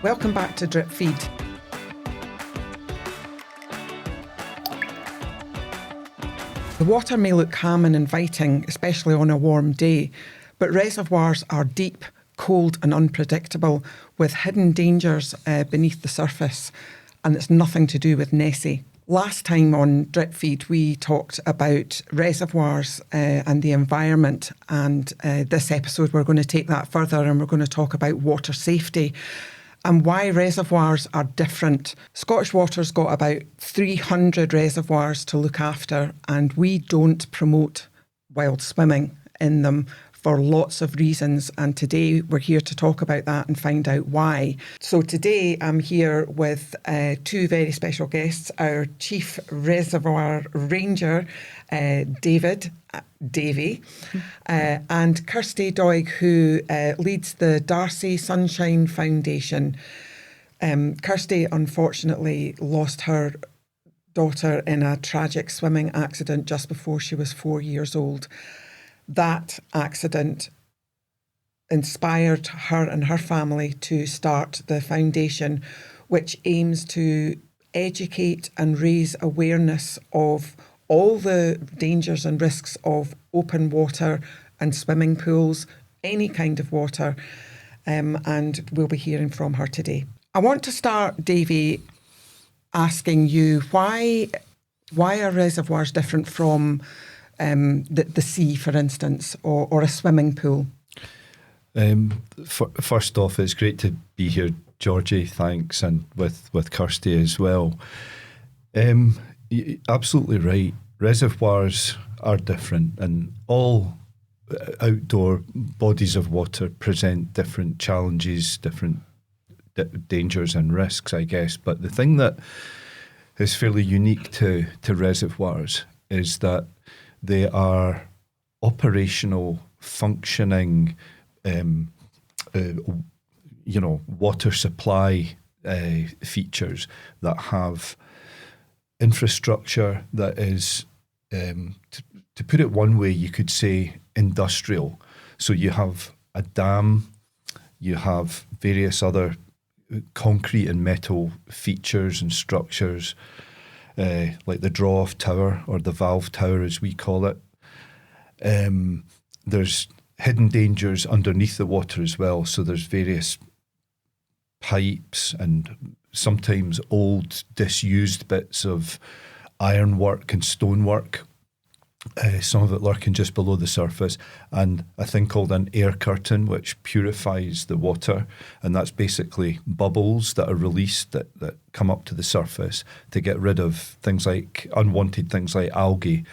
Welcome back to Drip Feed. The water may look calm and inviting, especially on a warm day, but reservoirs are deep, cold and unpredictable, with hidden dangers beneath the surface, and it's nothing to do with Nessie. Last time on Drip Feed, we talked about reservoirs and the environment, and this episode we're going to take that further and we're going to talk about water safety and why reservoirs are different. Scottish Water's got about 300 reservoirs to look after, and we don't promote wild swimming in them for lots of reasons, and today we're here to talk about that and find out why. So today I'm here with two very special guests, our Chief Reservoir Ranger, Davy, and Kirsty Doig, who leads the Darcey Sunshine Foundation. Kirsty unfortunately lost her daughter in a tragic swimming accident just before she was 4 years old. That accident inspired her and her family to start the foundation, which aims to educate and raise awareness of all the dangers and risks of open water and swimming pools, any kind of water, and we'll be hearing from her today. I want to start, Davy, asking you why are reservoirs different from the sea, for instance, or a swimming pool? First off, it's great to be here, Georgie, thanks, and with Kirsty as well. Absolutely right. Reservoirs are different, and all outdoor bodies of water present different challenges, different dangers and risks, I guess. But the thing that is fairly unique to reservoirs is that they are operational, functioning, water supply features that have infrastructure that is, to put it one way, you could say industrial. So you have a dam, you have various other concrete and metal features and structures, like the draw-off tower or the valve tower as we call it. There's hidden dangers underneath the water as well. So there's various pipes and sometimes old disused bits of ironwork and stonework, some of it lurking just below the surface, and a thing called an air curtain which purifies the water, and that's basically bubbles that are released that come up to the surface to get rid of things like unwanted things like algae,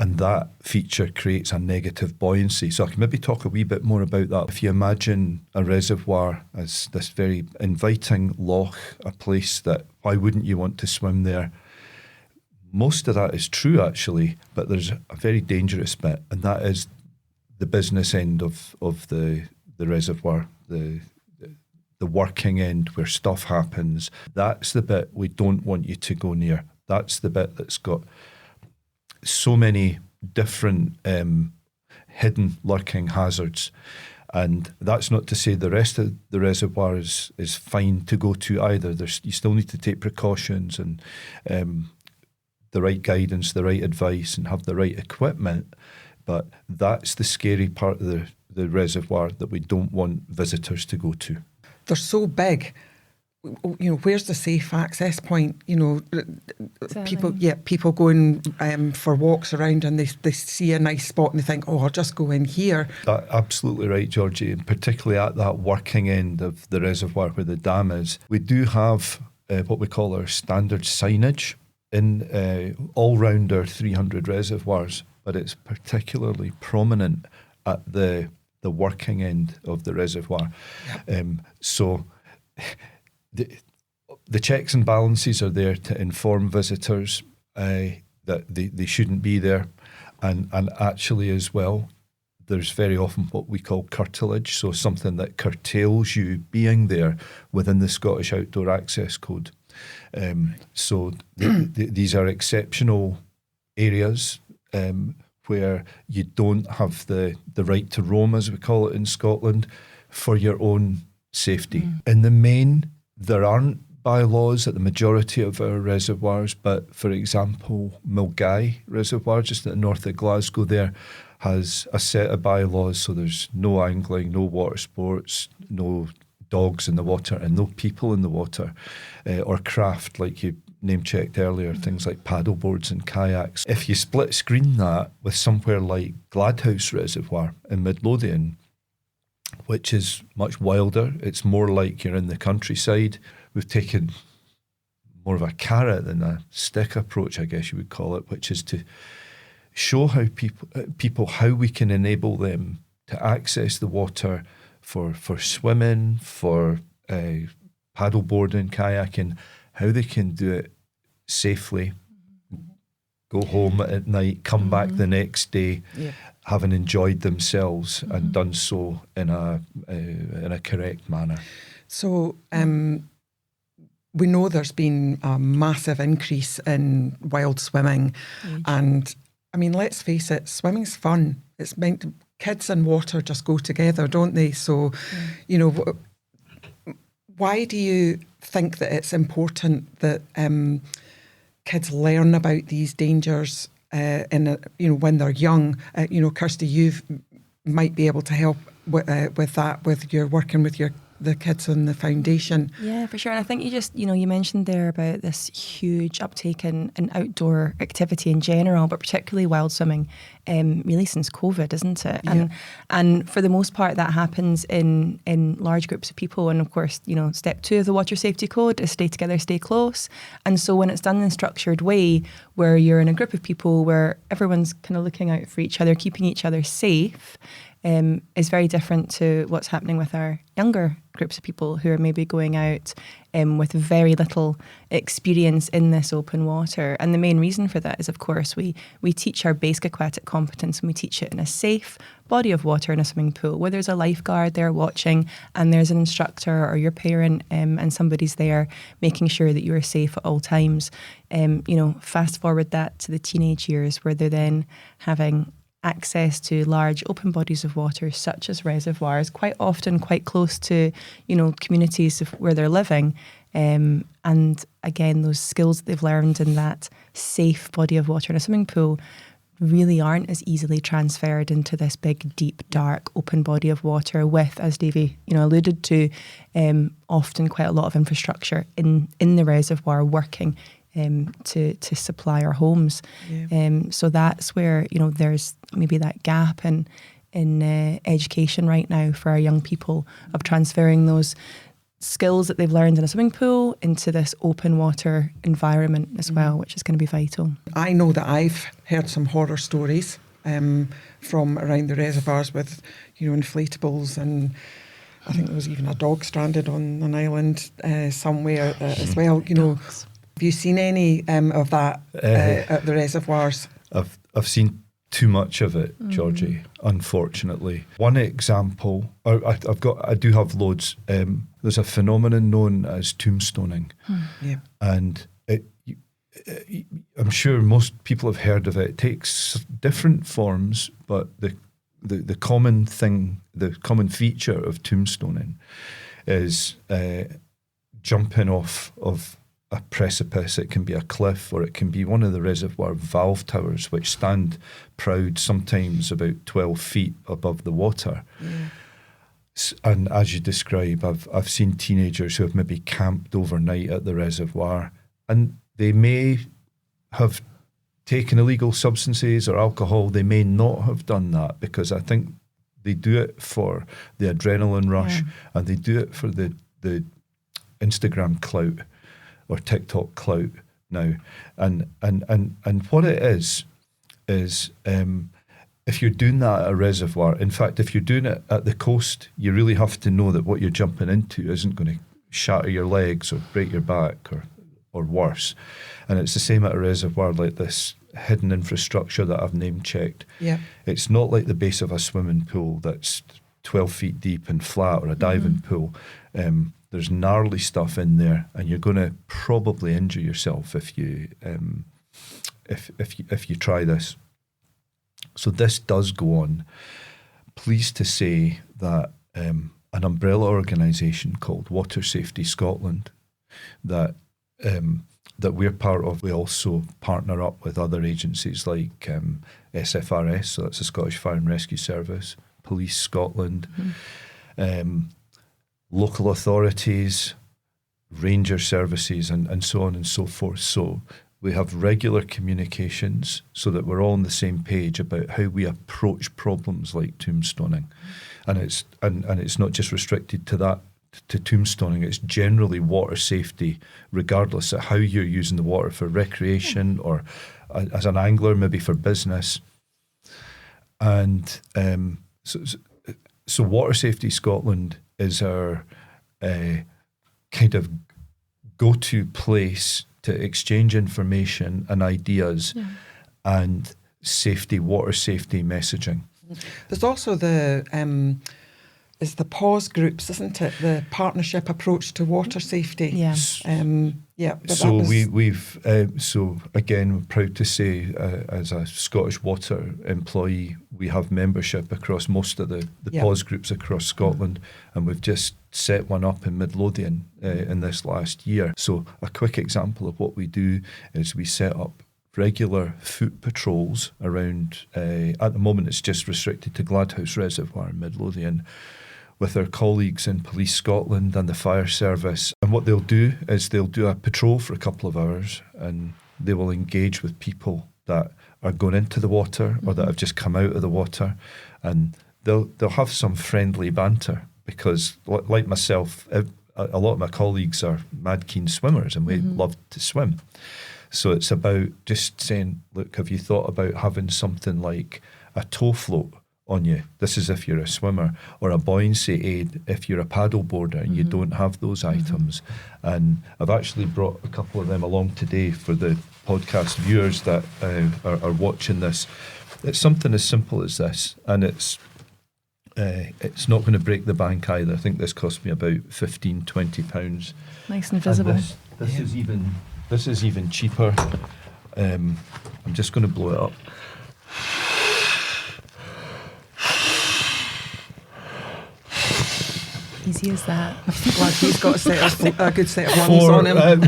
and that feature creates a negative buoyancy. So I can maybe talk a wee bit more about that. If you imagine a reservoir as this very inviting loch, a place that why wouldn't you want to swim there? Most of that is true, actually, but there's a very dangerous bit, and that is the business end of the reservoir, the working end where stuff happens. That's the bit we don't want you to go near. That's the bit that's got so many different hidden lurking hazards. And that's not to say the rest of the reservoir is fine to go to either. You still need to take precautions and the right guidance, the right advice, and have the right equipment. But that's the scary part of the reservoir that we don't want visitors to go to. They're so big. Where's the safe access point? People going for walks around and they see a nice spot and they think, I'll just go in here. That's absolutely right, Georgie, and particularly at that working end of the reservoir where the dam is. We do have what we call our standard signage in all round our 300 reservoirs, but it's particularly prominent at the working end of the reservoir. Yep. So the checks and balances are there to inform visitors that they shouldn't be there, and actually as well, there's very often what we call curtilage, so something that curtails you being there within the Scottish Outdoor Access Code. So these are exceptional areas where you don't have the right to roam, as we call it in Scotland, for your own safety. In the main, there aren't bylaws at the majority of our reservoirs, but for example, Milngavie Reservoir, just at the north of Glasgow there, has a set of bylaws. So there's no angling, no water sports, no dogs in the water, and no people in the water, or craft like you name-checked earlier, things like paddle boards and kayaks. If you split screen that with somewhere like Gladhouse Reservoir in Midlothian, which is much wilder, it's more like you're in the countryside. We've taken more of a carrot than a stick approach, I guess you would call it, which is to show how people how we can enable them to access the water for swimming, for paddle boarding, kayaking, how they can do it safely, go home at night, come back the next day, having enjoyed themselves and done so in a correct manner. So we know there's been a massive increase in wild swimming, and I mean, let's face it, swimming's fun. It's meant to, kids and water just go together, don't they? So, you know, why do you think that it's important that kids learn about these dangers when they're young? Kirsty, you might be able to help with that, with your working with the kids in the foundation. Yeah, for sure. And I think you mentioned there about this huge uptake in outdoor activity in general, but particularly wild swimming, really since COVID, isn't it? And for the most part, that happens in large groups of people. And of course, step 2 of the Water Safety Code is stay together, stay close. And so when it's done in a structured way, where you're in a group of people where everyone's kind of looking out for each other, keeping each other safe, is very different to what's happening with our younger groups of people who are maybe going out with very little experience in this open water. And the main reason for that is, of course, we teach our basic aquatic competence, and we teach it in a safe body of water in a swimming pool where there's a lifeguard there watching, and there's an instructor or your parent, and somebody's there making sure that you're safe at all times. Fast forward that to the teenage years, where they're then having access to large open bodies of water such as reservoirs, quite often quite close to communities where they're living, and again, those skills that they've learned in that safe body of water in a swimming pool really aren't as easily transferred into this big, deep, dark, open body of water with, as Davy alluded to, often quite a lot of infrastructure in the reservoir working to supply our homes. So that's where there's maybe that gap in education right now for our young people, of transferring those skills that they've learned in a swimming pool into this open water environment as well, which is going to be vital. I know that I've heard some horror stories from around the reservoirs with inflatables, and I think there was even a dog stranded on an island somewhere as well. Dogs. Have you seen any of that at the reservoirs? I've seen too much of it, Georgie, unfortunately. One example, I do have loads. There's a phenomenon known as tombstoning. And I'm sure most people have heard of it. It takes different forms, but the common thing, the common feature of tombstoning is jumping off of a precipice. It can be a cliff, or it can be one of the reservoir valve towers, which stand proud sometimes about 12 feet above the water. And as you describe, I've seen teenagers who have maybe camped overnight at the reservoir, and they may have taken illegal substances or alcohol. They may not have done that, because I think they do it for the adrenaline rush, and they do it for the Instagram clout or TikTok clout now. And what it is if you're doing that at a reservoir, in fact, if you're doing it at the coast, you really have to know that what you're jumping into isn't going to shatter your legs or break your back or worse. And it's the same at a reservoir like this hidden infrastructure that I've name-checked. It's not like the base of a swimming pool that's 12 feet deep and flat, or a diving pool. There's gnarly stuff in there, and you're going to probably injure yourself if you try this. So this does go on. Pleased to say that an umbrella organisation called Water Safety Scotland that that we're part of. We also partner up with other agencies like SFRS, so that's the Scottish Fire and Rescue Service, Police Scotland, local authorities, ranger services, and so on and so forth. So we have regular communications so that we're all on the same page about how we approach problems like tombstoning. And it's not just restricted to that, to tombstoning. It's generally water safety, regardless of how you're using the water for recreation or as an angler, maybe for business. And so Water Safety Scotland is our kind of go-to place to exchange information and ideas and water safety messaging. There's also the pause groups, isn't it? The partnership approach to water safety. Yeah. So we've again, we're proud to say, as a Scottish Water employee, we have membership across most of the pause groups across Scotland, and we've just set one up in Midlothian in this last year. So a quick example of what we do is we set up regular foot patrols around, at the moment it's just restricted to Gladhouse Reservoir in Midlothian, with our colleagues in Police Scotland and the Fire Service. And what they'll do is they'll do a patrol for a couple of hours, and they will engage with people that are going into the water or that have just come out of the water, and they'll have some friendly banter, because like myself, a lot of my colleagues are mad keen swimmers and we love to swim. So it's about just saying, look, have you thought about having something like a tow float on you? This is if you're a swimmer, or a buoyancy aid if you're a paddle boarder and you don't have those items. And I've actually brought a couple of them along today for the podcast viewers that are watching this. It's something as simple as this, and it's not going to break the bank either. I think this cost me about £15-20. Nice and visible. And this is even cheaper. I'm just going to blow it up. Easy as that. Glad he's got a good set of lungs on him.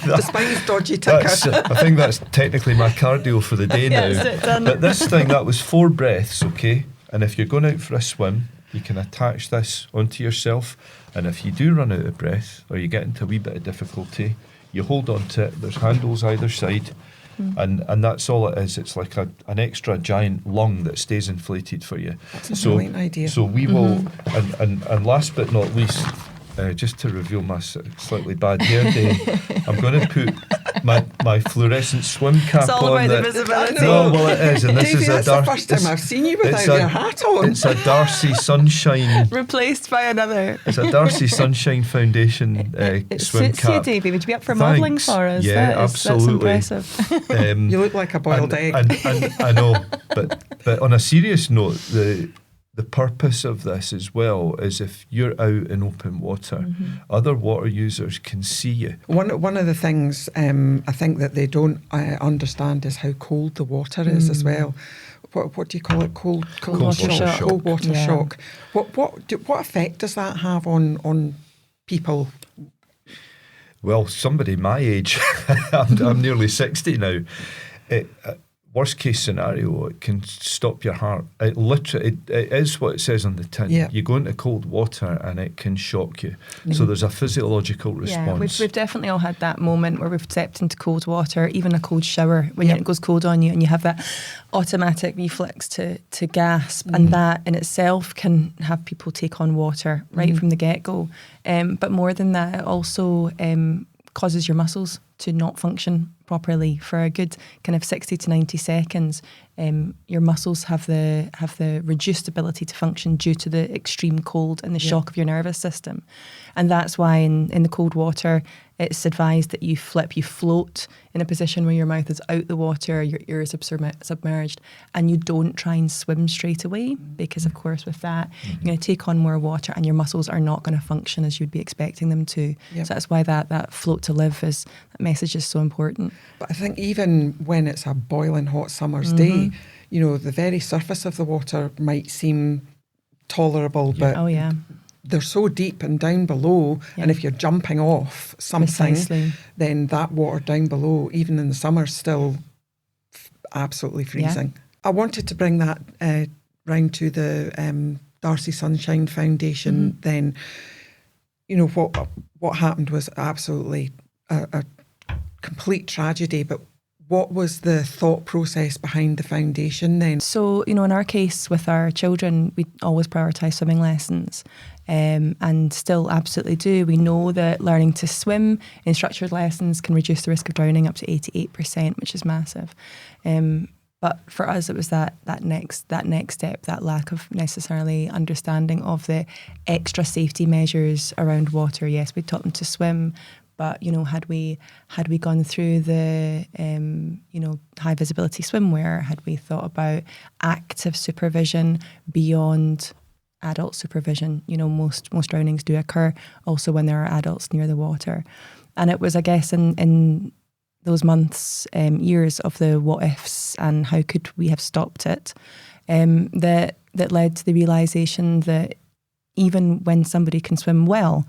Despite his dodgy ticker. I think that's technically my cardio for the day now. But this thing, that was 4 breaths, okay? And if you're going out for a swim, you can attach this onto yourself. And if you do run out of breath or you get into a wee bit of difficulty, you hold on to it. There's handles either side. And that's all it is. It's like an extra giant lung that stays inflated for you. That's a brilliant idea. So we will, and last but not least, just to reveal my slightly bad hair day, I'm going to put my fluorescent swim cap on. It's all about the visibility. No, well, it is. And this Davy, is that's the first time I've seen you without your hat on. It's a Darcey Sunshine. Replaced by another. It's a Darcey Sunshine Foundation swim cap. Davy, would you be up for modelling for us? Yeah, absolutely. That's impressive. You look like a boiled egg. And I know, but on a serious note, the purpose of this as well is if you're out in open water, other water users can see you. One of the things I think that they don't understand is how cold the water is as well. What do you call it? Cold water shock. Cold water shock. What effect does that have on people? Well, somebody my age, I'm nearly 60 now. Worst case scenario, it can stop your heart. It is what it says on the tin. Yeah. You go into cold water and it can shock you. So there's a physiological response. Yeah, we've definitely all had that moment where we've stepped into cold water, even a cold shower, when it goes cold on you and you have that automatic reflex to gasp, and that in itself can have people take on water right from the get-go. But more than that, it also causes your muscles to not function properly for a good kind of 60 to 90 seconds. Your muscles have the reduced ability to function due to the extreme cold and the shock of your nervous system. And that's why in the cold water, it's advised that you float in a position where your mouth is out the water, your ears are submerged, and you don't try and swim straight away, because of course with that, you're going to take on more water and your muscles are not going to function as you'd be expecting them to. Yep. So that's why that float to live that message is so important. But I think even when it's a boiling hot summer's day, the very surface of the water might seem tolerable, but they're so deep and down below, and if you're jumping off something, Precisely. then that water down below, even in the summer, still absolutely freezing. I wanted to bring that round to the Darcey Sunshine Foundation. Then, you know, what happened was absolutely a complete tragedy, but what was the thought process behind the foundation then? So, you know, in our case with our children, we always prioritise swimming lessons, and still absolutely do. We know that learning to swim in structured lessons can reduce the risk of drowning up to 88%, which is massive. But for us, it was that next step, that lack of necessarily understanding of the extra safety measures around water. Yes, we taught them to swim, but you know, had we gone through the high visibility swimwear, had we thought about active supervision beyond adult supervision, you know, most drownings do occur also when there are adults near the water. And it was, I guess, in those months, years of the what ifs and how could we have stopped it, that led to the realisation that even when somebody can swim well,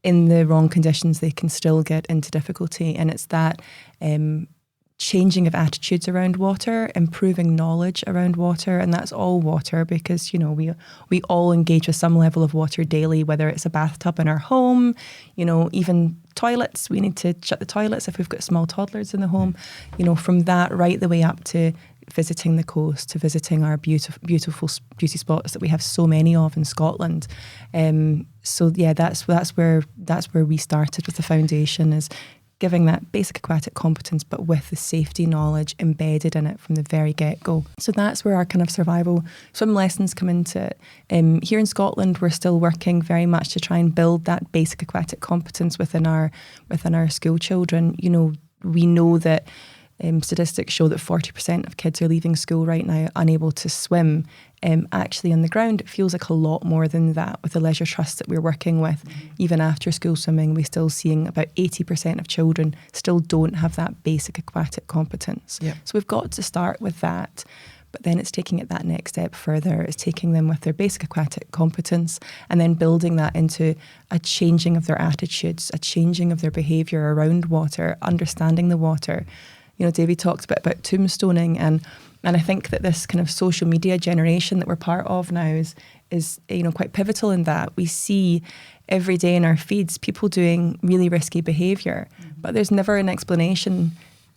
in the wrong conditions, they can still get into difficulty. And it's that changing of attitudes around water, improving knowledge around water, and that's all water, because, you know, we all engage with some level of water daily, whether it's a bathtub in our home, you know, even toilets. We need to shut the toilets if we've got small toddlers in the home, you know, from that right the way up to visiting the coast, to visiting our beautiful beauty spots that we have so many of in Scotland. So yeah, that's where we started with the foundation, is giving that basic aquatic competence, but with the safety knowledge embedded in it from the very get-go. So that's where our kind of survival swim lessons come into it. Here in Scotland, we're still working very much to try and build that basic aquatic competence within our school children. You know, we know that statistics show that 40% of kids are leaving school right now unable to swim. Actually, on the ground, it feels like a lot more than that with the leisure trusts that we're working with. Even after school swimming, we're still seeing about 80% of children still don't have that basic aquatic competence. Yep. So we've got to start with that. But then it's taking it that next step further. It's taking them with their basic aquatic competence and then building that into a changing of their attitudes, a changing of their behaviour around water, understanding the water. You know, Davy talked a bit about tombstoning, and I think that this kind of social media generation that we're part of now is you know, quite pivotal in that. We see every day in our feeds people doing really risky behaviour, but there's never an explanation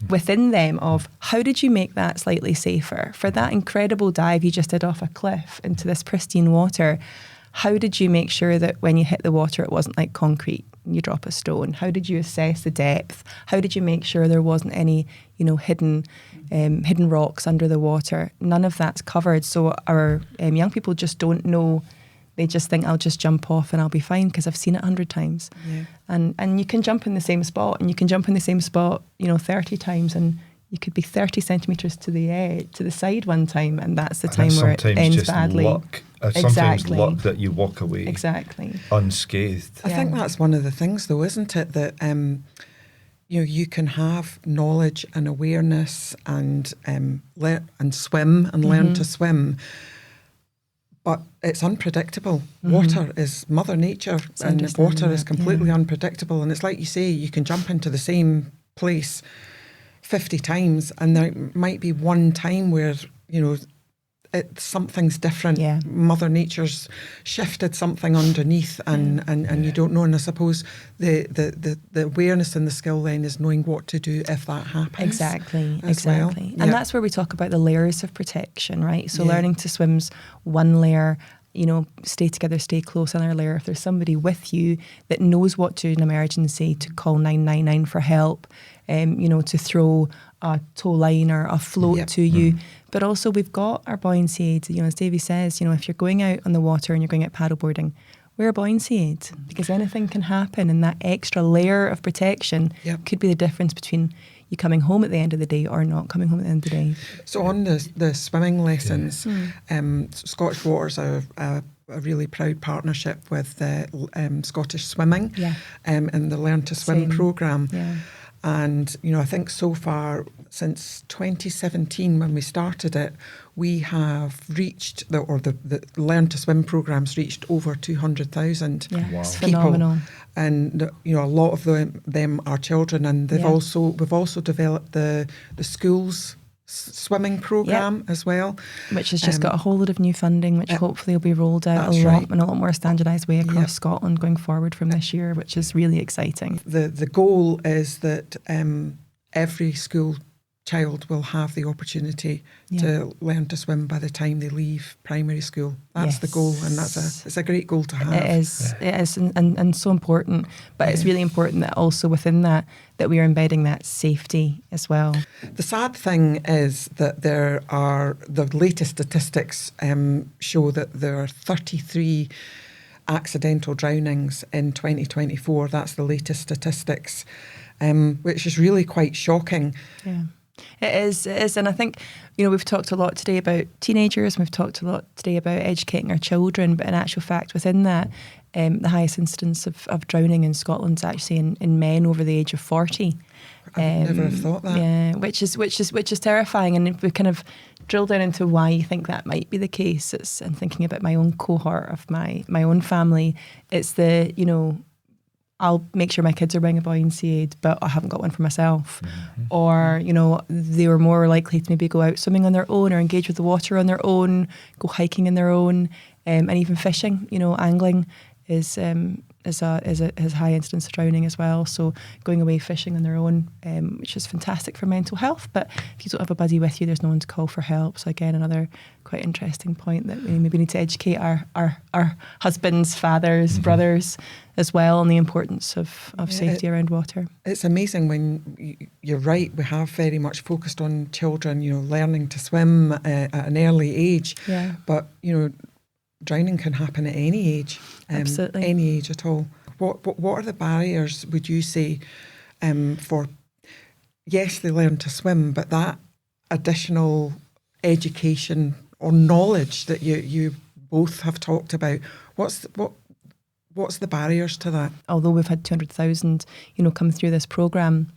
within them of how did you make that slightly safer? For that incredible dive you just did off a cliff into this pristine water, how did you make sure that when you hit the water it wasn't like concrete? You drop a stone. How did you assess the depth? How did you make sure there wasn't any, you know, hidden rocks under the water? None of that's covered. So our young people just don't know. They just think, I'll just jump off and I'll be fine because I've seen it 100 times. Yeah. And you can jump in the same spot, and you can jump in the same spot, you know, 30 times, and you could be 30 centimetres to the side one time, and that's the time where it ends just badly. Luck. Sometimes Exactly. luck that you walk away unscathed. I think that's one of the things, though, isn't it? That you know, you can have knowledge and awareness and swim and learn to swim, but it's unpredictable. Water is Mother Nature, and water is completely unpredictable. And it's like you say, you can jump into the same place 50 times, and there might be one time where, you know, something's different. Yeah. Mother Nature's shifted something underneath, and you don't know. And I suppose the awareness and the skill then is knowing what to do if that happens. Exactly. Well. And that's where we talk about the layers of protection, right? So learning to swim's one layer. You know, stay together, stay close. Another layer, if there's somebody with you that knows what to do in an emergency, to call 999 for help, you know, to throw a tow line or a float to you. But also we've got our buoyancy aids. You know, as Davy says, you know, if you're going out on the water and you're going out paddleboarding, wear a buoyancy aid, because anything can happen, and that extra layer of protection could be the difference between you coming home at the end of the day or not coming home at the end of the day. So on the swimming lessons, Scottish Water's a really proud partnership with Scottish Swimming and the Learn to Swim programme. Yeah. And, I think so far since 2017 when we started it, we have reached, the Learn to Swim program's reached over 200,000 It's people. phenomenal. And, a lot of them are children, and we've also developed the schools swimming programme as well. Which has just got a whole lot of new funding, which hopefully will be rolled out in a lot more standardised way across Scotland going forward from this year, which is really exciting. The goal is that every school child will have the opportunity to learn to swim by the time they leave primary school. That's the goal, and it's a great goal to have. It is, and so important. But it's really important that also within that we are embedding that safety as well. The sad thing is that the latest statistics show that there are 33 accidental drownings in 2024. That's the latest statistics, which is really quite shocking. Yeah. It is, and I think, we've talked a lot today about teenagers, and we've talked a lot today about educating our children, but in actual fact within that, the highest incidence of drowning in Scotland is actually in men over the age of 40. I would never have thought that. Yeah, which is terrifying, and if we kind of drill down into why you think that might be the case, and thinking about my own cohort of my own family, it's I'll make sure my kids are wearing a buoyancy aid, but I haven't got one for myself. Mm-hmm. Or, they were more likely to maybe go out swimming on their own or engage with the water on their own, go hiking on their own, and even fishing. Angling is has high incidence of drowning as well. So going away fishing on their own, which is fantastic for mental health. But if you don't have a buddy with you, there's no one to call for help. So again, another quite interesting point that we maybe need to educate our husbands, fathers, brothers as well on the importance of safety around water. It's amazing when you're right. We have very much focused on children, learning to swim at an early age. Yeah. But, drowning can happen at any age. Absolutely. Any age at all. What are the barriers, would you say, for, yes, they learn to swim, but that additional education or knowledge that you both have talked about, what's the barriers to that? Although we've had 200,000, come through this programme,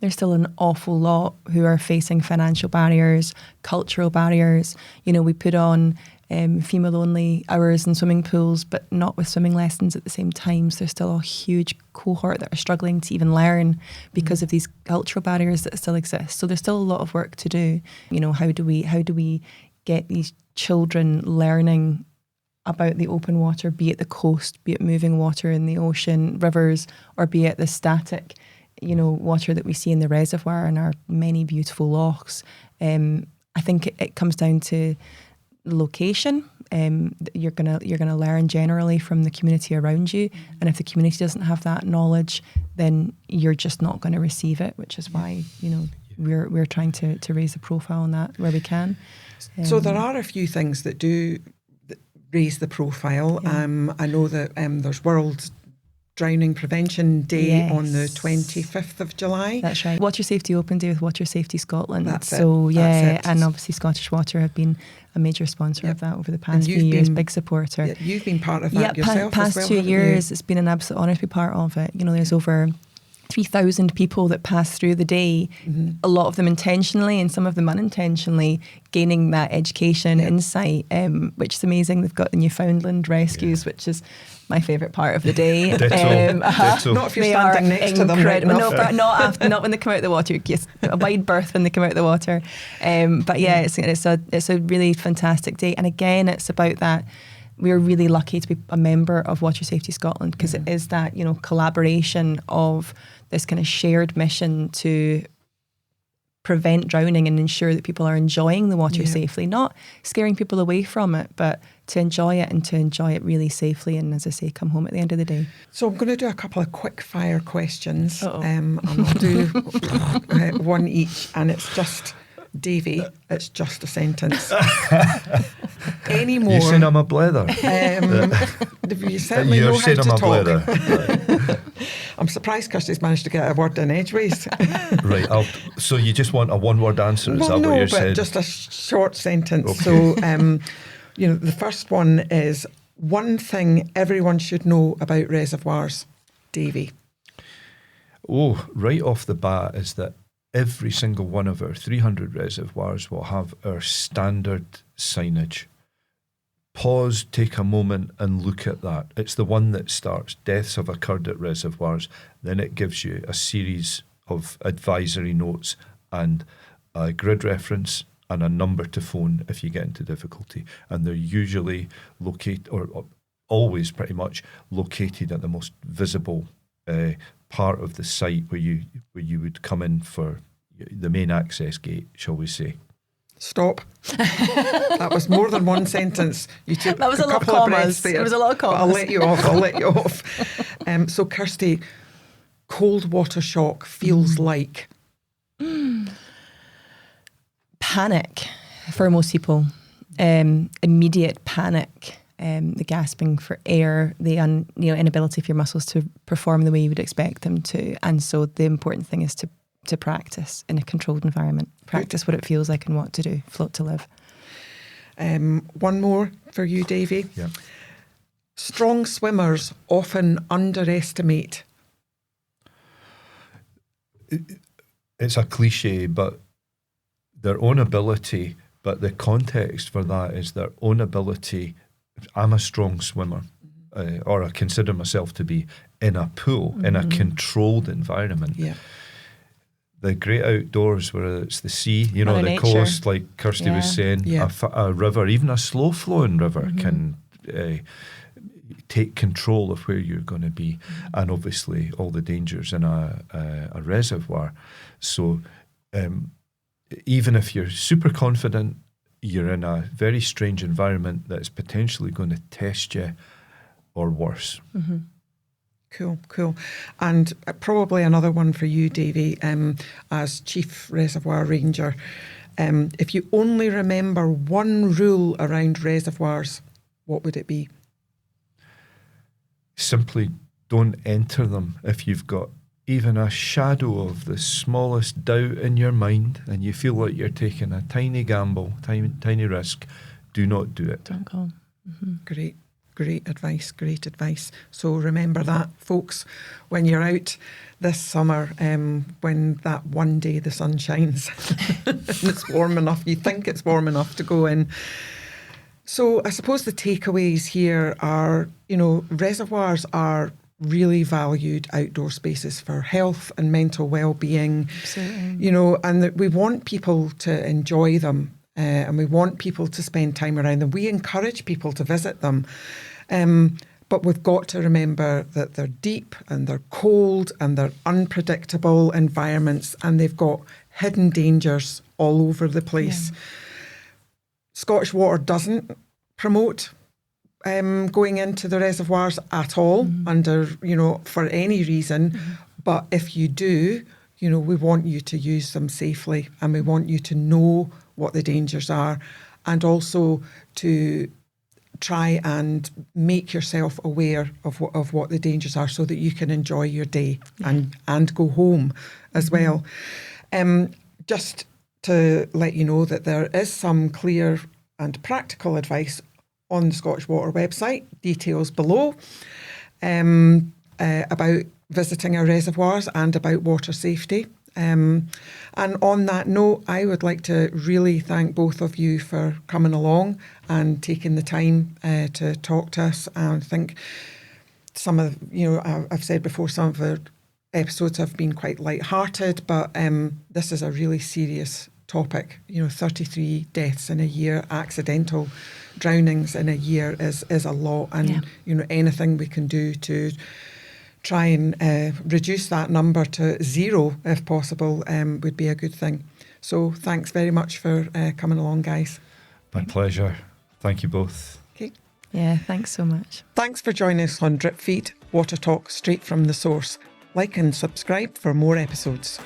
there's still an awful lot who are facing financial barriers, cultural barriers. We put on female-only hours in swimming pools, but not with swimming lessons at the same time. So there's still a huge cohort that are struggling to even learn because of these cultural barriers that still exist. So there's still a lot of work to do. How do we get these children learning about the open water, be it the coast, be it moving water in the ocean, rivers, or be it the static, water that we see in the reservoir and our many beautiful lochs. I think it comes down to location. You're gonna learn generally from the community around you, and if the community doesn't have that knowledge, then you're just not going to receive it, which is why we're trying to raise the profile on that where we can. So there are a few things that do raise the profile. I know that there's World Drowning Prevention Day on the 25th of July. That's right. Water Safety Open Day with Water Safety Scotland. That's it. And obviously Scottish Water have been a major sponsor of that over the past few years, big supporter. Yeah, you've been part of that yourself past as well, 2 years, it's been an absolute honour to be part of it. There's over 3,000 people that pass through the day, a lot of them intentionally and some of them unintentionally, gaining that education, insight, which is amazing. They've got the Newfoundland rescues, which is my favourite part of the day. Ditto. Not if you're standing next to them. Right, not when they come out of the water. Yes, a wide berth when they come out of the water. But yeah, it's a really fantastic day. And again, it's about that. We're really lucky to be a member of Water Safety Scotland because it is that, collaboration of this kind of shared mission to prevent drowning and ensure that people are enjoying the water safely, not scaring people away from it, but to enjoy it and to enjoy it really safely and, as I say, come home at the end of the day. So I'm going to do a couple of quick fire questions and I'll do one each, and it's just Davy, it's just a sentence. Any more? You saying I'm a blether? You certainly know how to talk. Blether. I'm surprised Kirsty's managed to get a word in edgeways. Right. So you just want a one-word answer? Is that what you're saying? No, but just a short sentence. Okay. So, the first one is one thing everyone should know about reservoirs. Davy. Right off the bat is that every single one of our 300 reservoirs will have our standard signage. Pause, take a moment and look at that. It's the one that starts, deaths have occurred at reservoirs. Then it gives you a series of advisory notes and a grid reference and a number to phone if you get into difficulty. And they're usually located, or always pretty much located at the most visible part of the site where you would come in for the main access gate, shall we say. Stop. That was more than one sentence. You took that was a lot of commas. There was a lot of commas. I'll let you off. So Kirsty, cold water shock feels like? Panic for most people. Immediate panic. The gasping for air, the inability of your muscles to perform the way you would expect them to. And so the important thing is to practice in a controlled environment. Practice what it feels like and what to do. Float to live. One more for you, Davy. Yeah. Strong swimmers often underestimate. It's a cliche, but their own ability, but the context for that is their own ability. I'm a strong swimmer, or I consider myself to be in a pool, in a controlled environment. Yeah. The great outdoors, whether it's the sea, the nature. coast, like Kirsty was saying, a river, even a slow-flowing river can take control of where you're going to be, and obviously all the dangers in a reservoir. So even if you're super confident, you're in a very strange environment that's potentially going to test you, or worse. Mm-hmm. Cool. And probably another one for you, Davy, as Chief Reservoir Ranger. If you only remember one rule around reservoirs, what would it be? Simply don't enter them if you've got even a shadow of the smallest doubt in your mind and you feel like you're taking a tiny gamble, tiny risk. Do not do it. Don't go. Mm-hmm. Great advice. So remember that, folks, when you're out this summer, when that one day the sun shines and it's warm enough, you think it's warm enough to go in. So I suppose the takeaways here are, reservoirs are really valued outdoor spaces for health and mental well-being. Absolutely. And that we want people to enjoy them. And we want people to spend time around them. We encourage people to visit them. But we've got to remember that they're deep and they're cold and they're unpredictable environments, and they've got hidden dangers all over the place. Yeah. Scottish Water doesn't promote going into the reservoirs at all for any reason. Mm-hmm. But if you do, we want you to use them safely, and we want you to know what the dangers are, and also to try and make yourself aware of what the dangers are, so that you can enjoy your day and go home as well. Just to let you know that there is some clear and practical advice on the Scottish Water website, details below, about visiting our reservoirs and about water safety. And on that note, I would like to really thank both of you for coming along and taking the time to talk to us. And I think some of, I've said before, some of our episodes have been quite light-hearted, but this is a really serious topic. 33 deaths in a year, accidental drownings in a year is a lot. And, anything we can do to try and reduce that number to zero, if possible, would be a good thing. So thanks very much for coming along, guys. My pleasure. Thank you both. Okay. Yeah, thanks so much. Thanks for joining us on Drip Feed, Water Talk straight from the source. Like and subscribe for more episodes.